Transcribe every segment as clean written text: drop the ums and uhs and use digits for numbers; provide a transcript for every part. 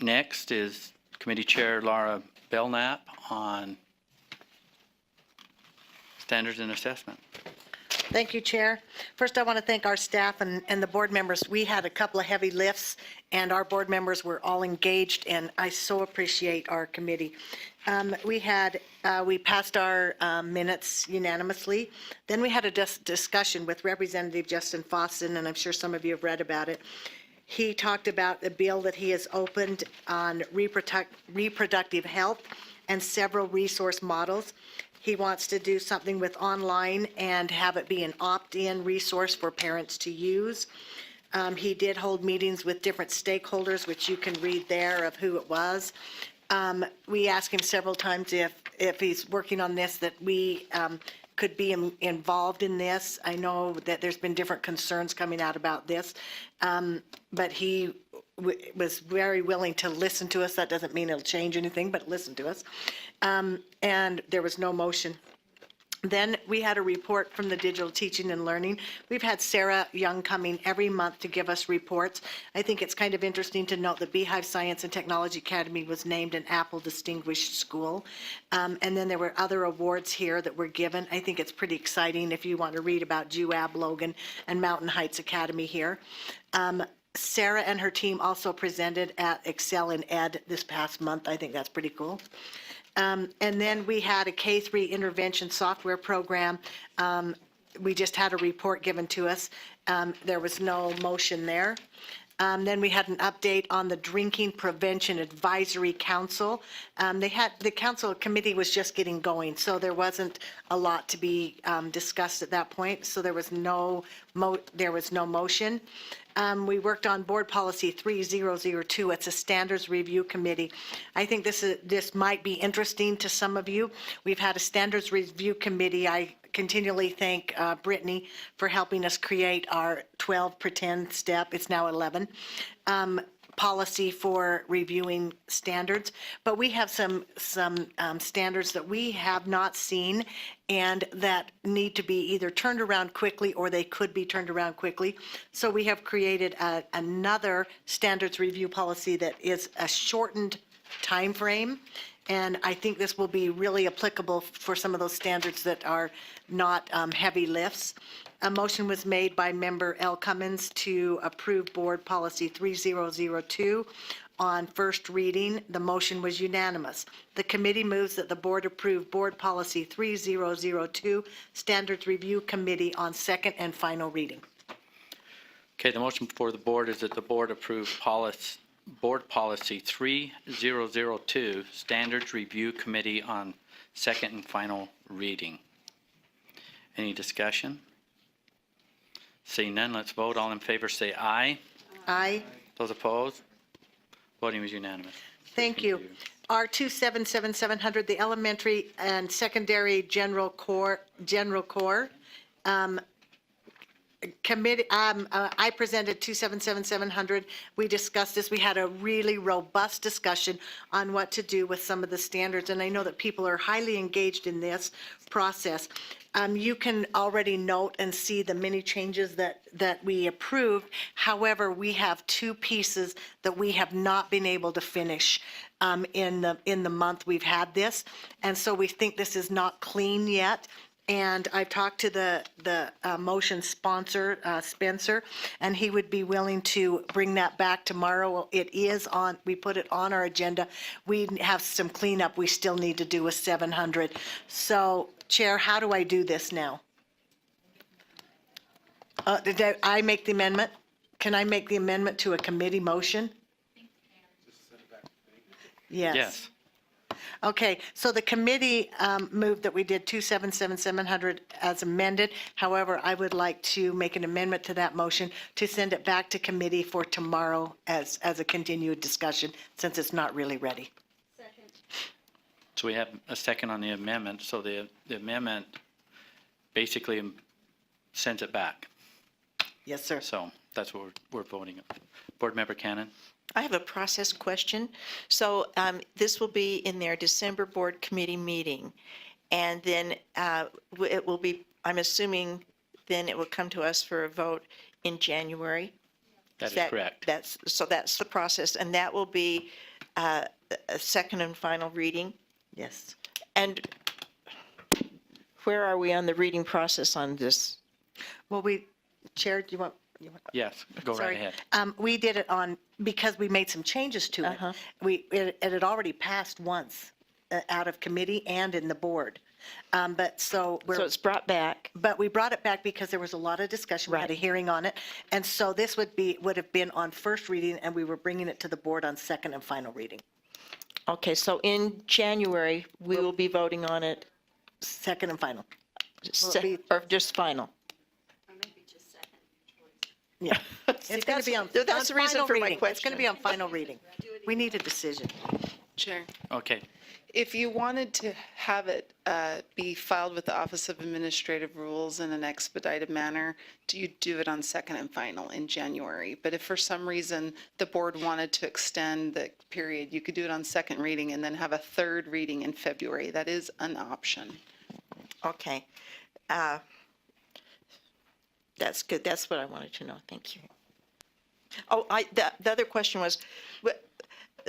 Next is Committee Chair Laura Belknap on Standards and Assessment. Thank you, Chair. First, I want to thank our staff and the board members. We had a couple of heavy lifts, and our board members were all engaged, and I so appreciate our committee. We passed our minutes unanimously. Then we had a discussion with Representative Justin Fosson, and I'm sure some of you have read about it. He talked about the bill that he has opened on reproductive health and several resource models. He wants to do something with online and have it be an opt-in resource for parents to use. He did hold meetings with different stakeholders, which you can read there of who it was. We asked him several times if he's working on this, that we could be involved in this. I know that there's been different concerns coming out about this, but he was very willing to listen to us. That doesn't mean it'll change anything, but listen to us. And there was no motion. Then we had a report from the Digital Teaching and Learning. We've had Sarah Young coming every month to give us reports. I think it's kind of interesting to note that Beehive Science and Technology Academy was named an Apple Distinguished School. And then there were other awards here that were given. I think it's pretty exciting if you want to read about JUAB Logan and Mountain Heights Academy here. Sarah and her team also presented at Excel in Ed this past month. I think that's pretty cool. And then we had a K-3 intervention software program. We just had a report given to us. There was no motion there. Then we had an update on the Drinking Prevention Advisory Council. The council committee was just getting going, so there wasn't a lot to be discussed at that point. So there was no motion. We worked on Board Policy 3002. It's a standards review committee. I think this might be interesting to some of you. We've had a standards review committee. I continually thank Brittany for helping us create our 12 pretend step. It's now 11. Policy for reviewing standards, but we have some standards that we have not seen and that need to be either turned around quickly or they could be turned around quickly. So we have created another standards review policy that is a shortened time frame, and I think this will be really applicable for some of those standards that are not heavy lifts. A motion was made by Member L. Cummins to approve Board Policy 3002 on first reading. The motion was unanimous. The committee moves that the board approve Board Policy 3002 Standards Review Committee on second and final reading. Okay, the motion before the board is that the board approve Board Policy 3002 Standards Review Committee on second and final reading. Any discussion? Seeing none, let's vote. All in favor say aye. Aye. Those opposed? Voting was unanimous. Thank you. R 277700, the Elementary and Secondary General Corps committee. I presented 277700. We discussed this. We had a really robust discussion on what to do with some of the standards, and I know that people are highly engaged in this process. You can already note and see the many changes that we approved. However, we have two pieces that we have not been able to finish in the month we've had this, and so we think this is not clean yet. And I've talked to the motion sponsor, Spencer, and he would be willing to bring that back tomorrow. It is on, we put it on our agenda. We have some cleanup we still need to do with 700. So, Chair, how do I do this now? Did I make the amendment? Can I make the amendment to a committee motion? Yes. Yes. Okay, so the committee moved that we did 277700 as amended. However, I would like to make an amendment to that motion to send it back to committee for tomorrow as a continued discussion, since it's not really ready. Second. So we have a second on the amendment. So the amendment basically sends it back. Yes, sir. So that's what we're voting on. Board Member Cannon. I have a process question. So this will be in their December board committee meeting, and then it will be, I'm assuming then it will come to us for a vote in January. That is correct. So that's the process, and that will be a second and final reading. Yes. And where are we on the reading process on this? Well, Chair, do you want? Yes, go right Sorry. ahead. We did it because we made some changes to Uh-huh. it. It had already passed once out of committee and in the board. So it's brought back. But we brought it back because there was a lot of discussion. We had a Right. hearing on it. And so this would have been on first reading, and we were bringing it to the board on second and final reading. Okay, so in January, we will be voting on it, Second and final. be- or just final? Yeah. It's going to be on. that's the reason final for my reading. It's going question. to be on final reading. We need a decision. Chair, Okay, if you wanted to have it be filed with the Office of Administrative Rules in an expedited manner, you do it on second and final in January. But if for some reason the board wanted to extend the period, you could do it on second reading and then have a third reading in February. That is an option. Okay. That's good. That's what I wanted to know. Thank you. Oh, the other question was,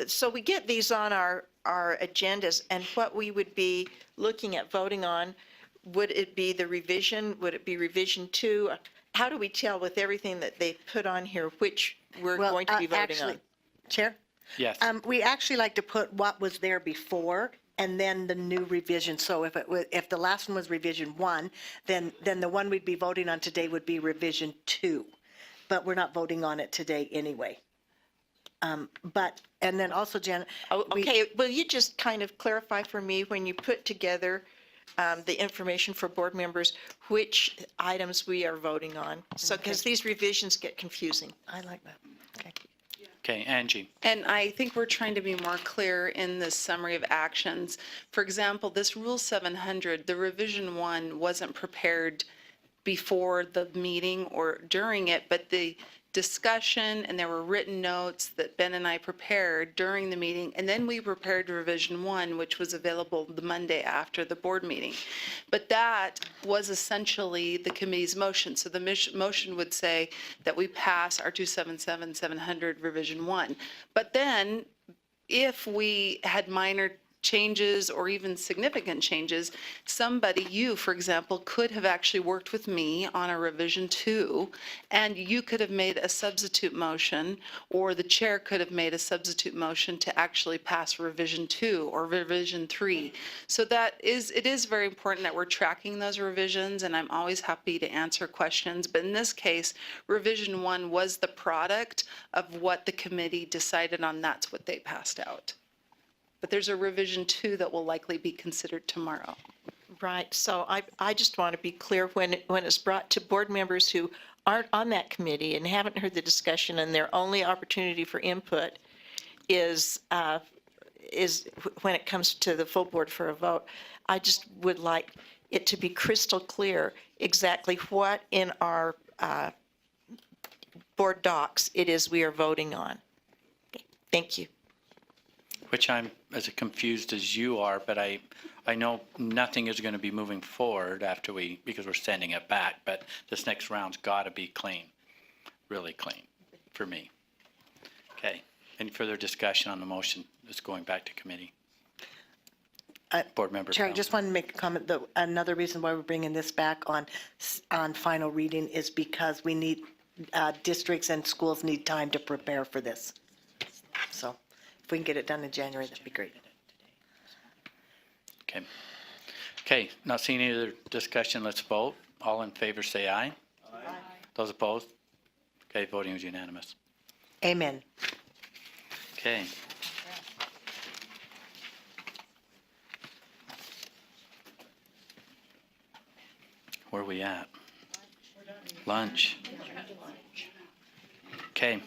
so we get these on our agendas, and what we would be looking at voting on, would it be the revision? Would it be revision 2? How do we tell with everything that they put on here, which we're Well, going to be voting actually, on? Chair? yes. We actually like to put what was there before and then the new revision. So if the last one was revision 1, then the one we'd be voting on today would be revision 2. But we're not voting on it today anyway. And then also, Janet. Oh, okay, will you just kind of clarify for me, when you put together the information for board members, which items we are voting on? So, because these revisions get confusing. I like that. Okay. Okay, Angie. And I think we're trying to be more clear in this summary of actions. For example, this Rule 700, the revision 1 wasn't prepared before the meeting or during it, but the discussion and there were written notes that Ben and I prepared during the meeting, and then we prepared revision 1, which was available the Monday after the board meeting. But that was essentially the committee's motion. So the motion would say that we pass our 277-700 revision 1. But then if we had minor changes or even significant changes, you, for example, could have actually worked with me on a revision 2, and you could have made a substitute motion, or the chair could have made a substitute motion to actually pass revision 2 or revision 3. So it is very important that we're tracking those revisions, and I'm always happy to answer questions. But in this case, revision 1 was the product of what the committee decided on. That's what they passed out. But there's a revision 2 that will likely be considered tomorrow. Right, so I just want to be clear, when it's brought to board members who aren't on that committee and haven't heard the discussion, and their only opportunity for input is when it comes to the full board for a vote, I just would like it to be crystal clear exactly what in our board docs it is we are voting on. Okay, thank you. Which I'm as confused as you are, but I know nothing is going to be moving forward because we're sending it back, but this next round's got to be clean, really clean for me. Okay, any further discussion on the motion that's going back to committee? Board member. Chair, I just wanted to make a comment, that another reason why we're bringing this back on final reading is because we need, districts and schools need time to prepare for this. So if we can get it done in January, that'd be great. Okay. Okay, not seeing any other discussion, let's vote. All in favor, say aye. Aye. Those opposed? Okay, voting is unanimous. Amen. Okay. Where are we at? Lunch. Okay.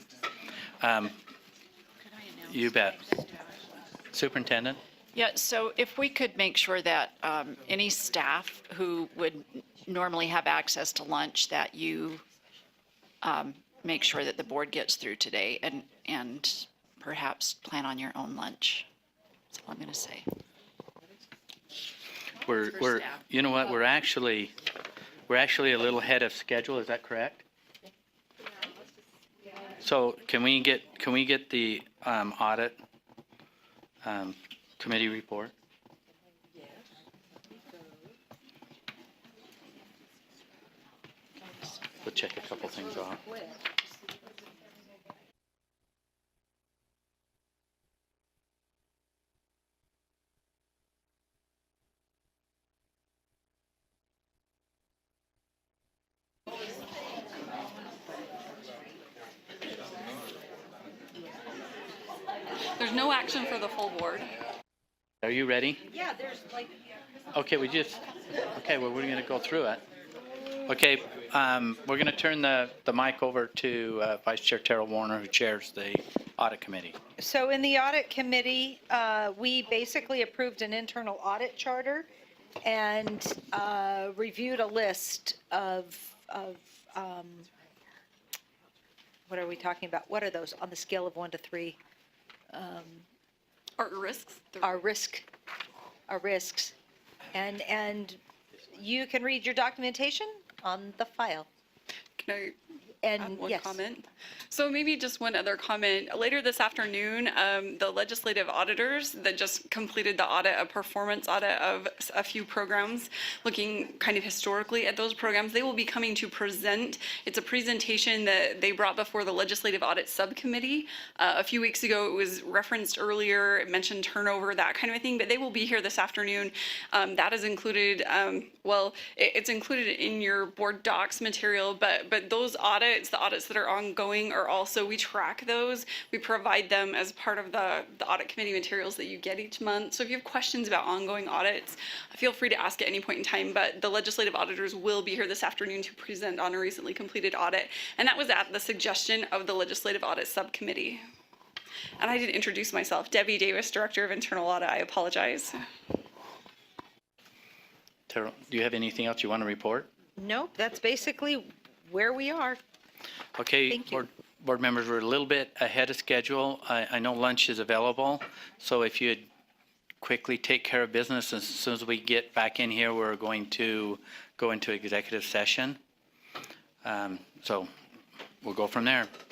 You bet. Superintendent? Yeah, so if we could make sure that any staff who would normally have access to lunch, that you make sure that the board gets through today, and perhaps plan on your own lunch. That's all I'm going to say. We're you know what, we're actually a little ahead of schedule, is that correct? So can we get the audit committee report? We'll check a couple things off. There's no action for the full board. Are you ready? Yeah, there's like. Okay, well, we're going to go through it. Okay, we're going to turn the mic over to Vice Chair Terrell Warner, who chairs the audit committee. So in the audit committee, we basically approved an internal audit charter and reviewed a list of what are we talking about? What are those on the scale of 1 to 3? Our risks. Our risks. And you can read your documentation on the file. Can I And add one yes. comment? So maybe just one other comment. Later this afternoon, the legislative auditors that just completed the audit, a performance audit of a few programs, looking kind of historically at those programs, they will be coming to present. It's a presentation that they brought before the legislative audit subcommittee. A few weeks ago, it was referenced earlier, it mentioned turnover, that kind of a thing, but they will be here this afternoon. That is included, it's included in your board docs material, but those audits, the audits that are ongoing, are also, we track those. We provide them as part of the audit committee materials that you get each month. So if you have questions about ongoing audits, feel free to ask at any point in time, but the legislative auditors will be here this afternoon to present on a recently completed audit. And that was at the suggestion of the legislative audit subcommittee. And I didn't introduce myself. Debbie Davis, Director of Internal Audit. I apologize. Terrell, do you have anything else you want to report? Nope, that's basically where we are. Okay, Thank you. board members, we're a little bit ahead of schedule. I know lunch is available, so if you'd quickly take care of business, as soon as we get back in here, we're going to go into executive session. So we'll go from there.